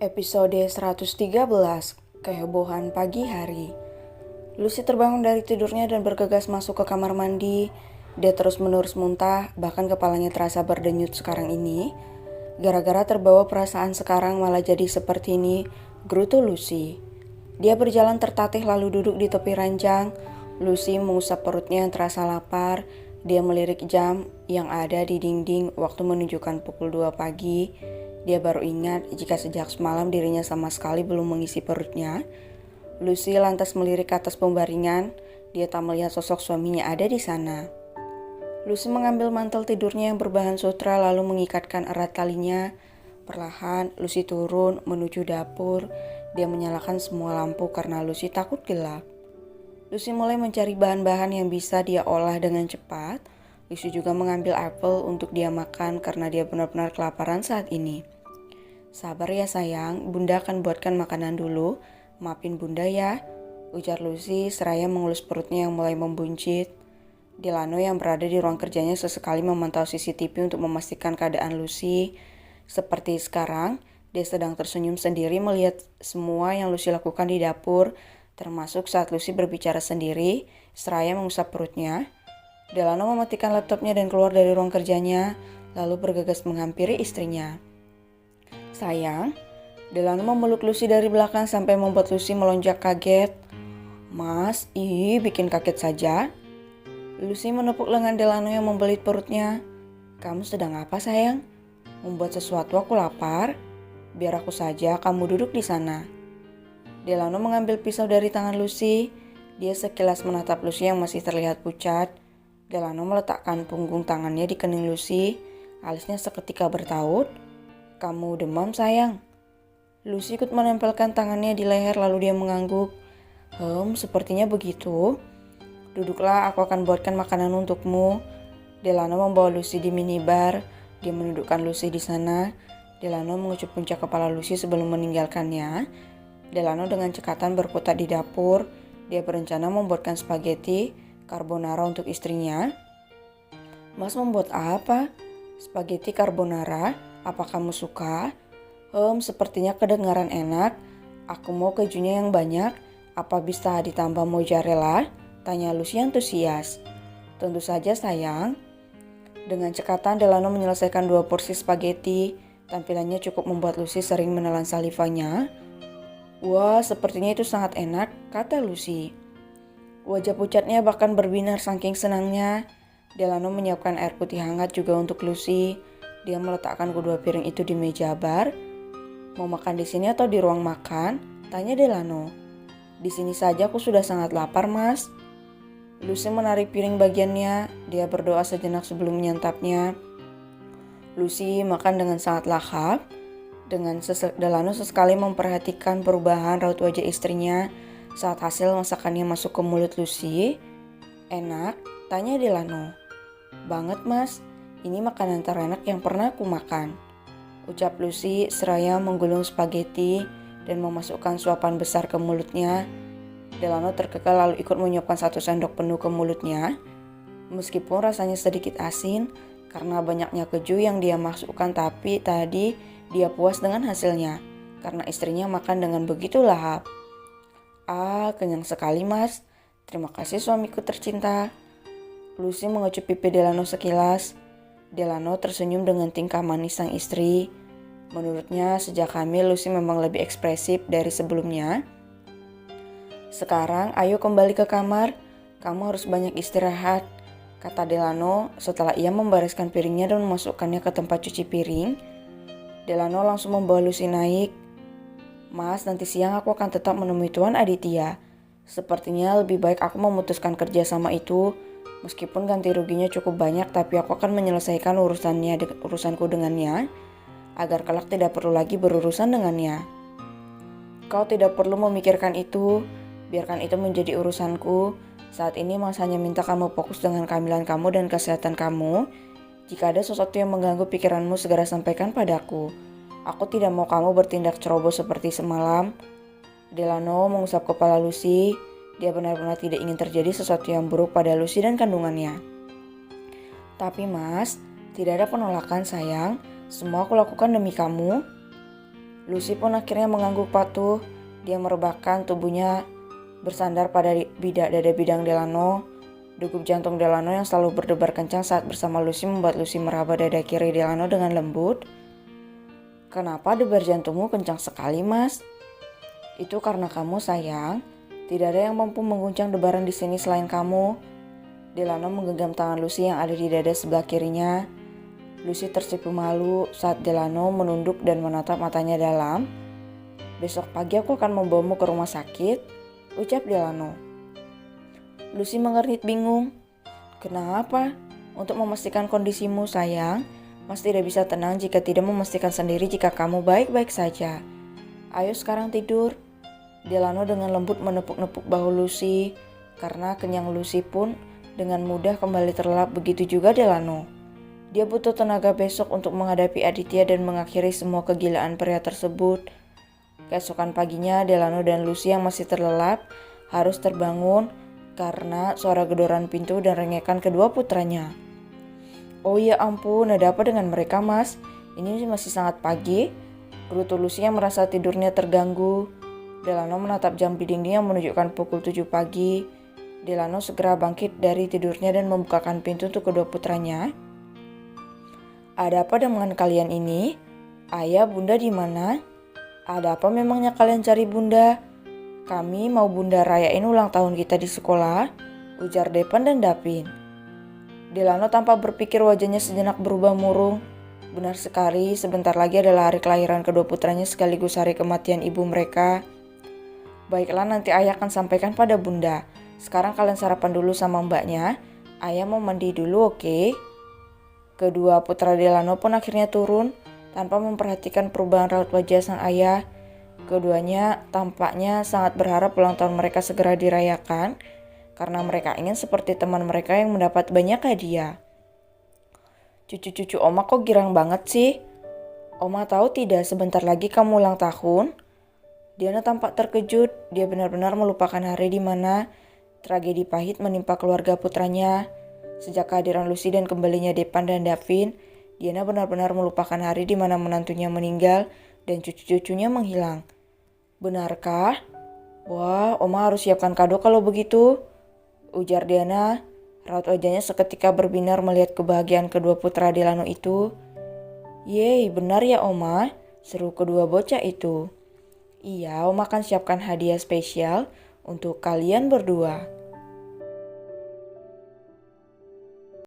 Episode 113, Kehebohan Pagi Hari. Lucy terbangun dari tidurnya dan bergegas masuk ke kamar mandi. Dia terus-menerus muntah, bahkan kepalanya terasa berdenyut sekarang ini. Gara-gara terbawa perasaan sekarang malah jadi seperti ini, gerutu Lucy. Dia berjalan tertatih lalu duduk di tepi ranjang. Lucy mengusap perutnya yang terasa lapar. Dia melirik jam yang ada di dinding waktu menunjukkan pukul 2 pagi. Dia baru ingat jika sejak semalam dirinya sama sekali belum mengisi perutnya. Lucy lantas melirik ke atas pembaringan. Dia tak melihat sosok suaminya ada di sana. Lucy mengambil mantel tidurnya yang berbahan sutra lalu mengikatkan erat talinya. Perlahan Lucy turun menuju dapur. Dia menyalakan semua lampu karena Lucy takut gelap. Lucy mulai mencari bahan-bahan yang bisa dia olah dengan cepat. Lucy juga mengambil apel untuk dia makan karena dia benar-benar kelaparan saat ini. Sabar ya sayang, Bunda akan buatkan makanan dulu. Maafin Bunda ya, ujar Lucy seraya mengelus perutnya yang mulai membuncit. Delano yang berada di ruang kerjanya sesekali memantau CCTV untuk memastikan keadaan Lucy. Seperti sekarang, dia sedang tersenyum sendiri melihat semua yang Lucy lakukan di dapur, termasuk saat Lucy berbicara sendiri, seraya mengusap perutnya. Delano mematikan laptopnya dan keluar dari ruang kerjanya, lalu bergegas menghampiri istrinya. Sayang, Delano memeluk Lucy dari belakang sampai membuat Lucy melonjak kaget. Mas, bikin kaget saja. Lucy menepuk lengan Delano yang membelit perutnya. Kamu sedang apa sayang? Membuat sesuatu, aku lapar. Biar aku saja, kamu duduk di sana. Delano mengambil pisau dari tangan Lucy. Dia sekilas menatap Lucy yang masih terlihat pucat. Delano meletakkan punggung tangannya di kening Lucy. Alisnya seketika bertaut. Kamu demam sayang? Lucy ikut menempelkan tangannya di leher lalu dia mengangguk. Sepertinya begitu. Duduklah, aku akan buatkan makanan untukmu. Delano membawa Lucy di minibar. Dia menundukkan Lucy di sana. Delano mengecup puncak kepala Lucy sebelum meninggalkannya. Delano dengan cekatan berkutat di dapur. Dia berencana membuatkan spaghetti carbonara untuk istrinya. Mas membuat apa? Spaghetti carbonara? Apa kamu suka? Sepertinya kedengaran enak. Aku mau kejunya yang banyak. Apa bisa ditambah mozzarella? Tanya Lucy antusias. Tentu saja sayang. Dengan cekatan Delano menyelesaikan 2 porsi spaghetti. Tampilannya cukup membuat Lucy sering menelan salivanya. Wah, sepertinya itu sangat enak, kata Lucy. Wajah pucatnya bahkan berbinar saking senangnya. Delano menyiapkan air putih hangat juga untuk Lucy. Dia meletakkan kedua piring itu di meja bar. Mau makan di sini atau di ruang makan? Tanya Delano. Di sini saja, aku sudah sangat lapar, Mas. Lucy menarik piring bagiannya. Dia berdoa sejenak sebelum menyantapnya. Lucy makan dengan sangat lahap. Delano sesekali memperhatikan perubahan raut wajah istrinya saat hasil masakannya masuk ke mulut Lucy. Enak? Tanya Delano. Banget, Mas. Ini makanan terenak yang pernah aku makan, ucap Lucy seraya menggulung spaghetti dan memasukkan suapan besar ke mulutnya. Delano terkekeh lalu ikut menyiapkan 1 sendok penuh ke mulutnya. Meskipun rasanya sedikit asin karena banyaknya keju yang dia masukkan, tapi tadi dia puas dengan hasilnya karena istrinya makan dengan begitu lahap. Kenyang sekali, Mas. Terima kasih suamiku tercinta. Lucy mengecup pipi Delano sekilas. Delano tersenyum dengan tingkah manis sang istri. Menurutnya sejak hamil Lucy memang lebih ekspresif dari sebelumnya. Sekarang ayo kembali ke kamar. Kamu harus banyak istirahat, kata Delano setelah ia membereskan piringnya dan memasukkannya ke tempat cuci piring. Delano langsung membawa Lucy naik. Mas, nanti siang aku akan tetap menemui Tuan Aditya. Sepertinya lebih baik aku memutuskan kerja sama itu. Meskipun ganti ruginya cukup banyak, tapi aku akan menyelesaikan urusanku dengannya. agar kelak tidak perlu lagi berurusan dengannya. Kau tidak perlu memikirkan itu, biarkan itu menjadi urusanku. Saat ini Mas hanya minta kamu fokus dengan kehamilan kamu dan kesehatan kamu. Jika ada sesuatu yang mengganggu pikiranmu, segera sampaikan padaku. Aku tidak mau kamu bertindak ceroboh seperti semalam. Delano mengusap kepala Lucy. Dia benar-benar tidak ingin terjadi sesuatu yang buruk pada Lucy dan kandungannya. Tapi Mas, tidak ada penolakan sayang. Semua aku lakukan demi kamu. Lucy pun akhirnya mengangguk patuh. Dia merebahkan tubuhnya bersandar pada dada bidang Delano. Degup jantung Delano yang selalu berdebar kencang saat bersama Lucy membuat Lucy meraba dada kiri Delano dengan lembut. Kenapa debar jantungmu kencang sekali, Mas? Itu karena kamu, sayang. Tidak ada yang mampu mengguncang debaran di sini selain kamu. Delano menggenggam tangan Lucy yang ada di dada sebelah kirinya. Lucy tersipu malu saat Delano menunduk dan menatap matanya dalam. Besok pagi aku akan membawamu ke rumah sakit, ucap Delano. Lucy mengernyit bingung. Kenapa? Untuk memastikan kondisimu, sayang. Mas tidak bisa tenang jika tidak memastikan sendiri jika kamu baik-baik saja. Ayo sekarang tidur. Delano dengan lembut menepuk-nepuk bahu Lucy. Karena kenyang Lucy pun dengan mudah kembali terlelap, begitu juga Delano. Dia butuh tenaga besok untuk menghadapi Aditya dan mengakhiri semua kegilaan pria tersebut. Keesokan paginya, Delano dan Lucy yang masih terlelap harus terbangun karena suara gedoran pintu dan rengekan kedua putranya. Oh ya ampun, ada apa dengan mereka, Mas? Ini masih sangat pagi. Gerutu Lucy yang merasa tidurnya terganggu. Delano menatap jam di dinding yang menunjukkan pukul 7 pagi. Delano segera bangkit dari tidurnya dan membukakan pintu untuk kedua putranya. Ada apa dengan kalian ini? Ayah, bunda di mana? Ada apa memangnya kalian cari bunda? Kami mau bunda rayain ulang tahun kita di sekolah, ujar Depan dan Dapin. Delano tanpa berpikir wajahnya sejenak berubah murung. Benar sekali, sebentar lagi adalah hari kelahiran kedua putranya sekaligus hari kematian ibu mereka. Baiklah, nanti ayah akan sampaikan pada bunda. Sekarang kalian sarapan dulu sama mbaknya. Ayah mau mandi dulu, oke? Kedua putra Delano pun akhirnya turun tanpa memperhatikan perubahan raut wajah sang ayah. Keduanya tampaknya sangat berharap ulang tahun mereka segera dirayakan karena mereka ingin seperti teman mereka yang mendapat banyak hadiah. Cucu-cucu Oma kok girang banget sih? Oma tahu tidak sebentar lagi kamu ulang tahun? Diana tampak terkejut. Dia benar-benar melupakan hari di mana tragedi pahit menimpa keluarga putranya. Sejak kehadiran Lucy dan kembalinya Depan dan Davin, Diana benar-benar melupakan hari di mana menantunya meninggal dan cucu-cucunya menghilang. Benarkah? Wah, Oma harus siapkan kado kalau begitu, ujar Diana. Raut wajahnya seketika berbinar melihat kebahagiaan kedua putra Delano itu. Yeay, benar ya Oma, seru kedua bocah itu. Iya, Oma akan siapkan hadiah spesial untuk kalian berdua.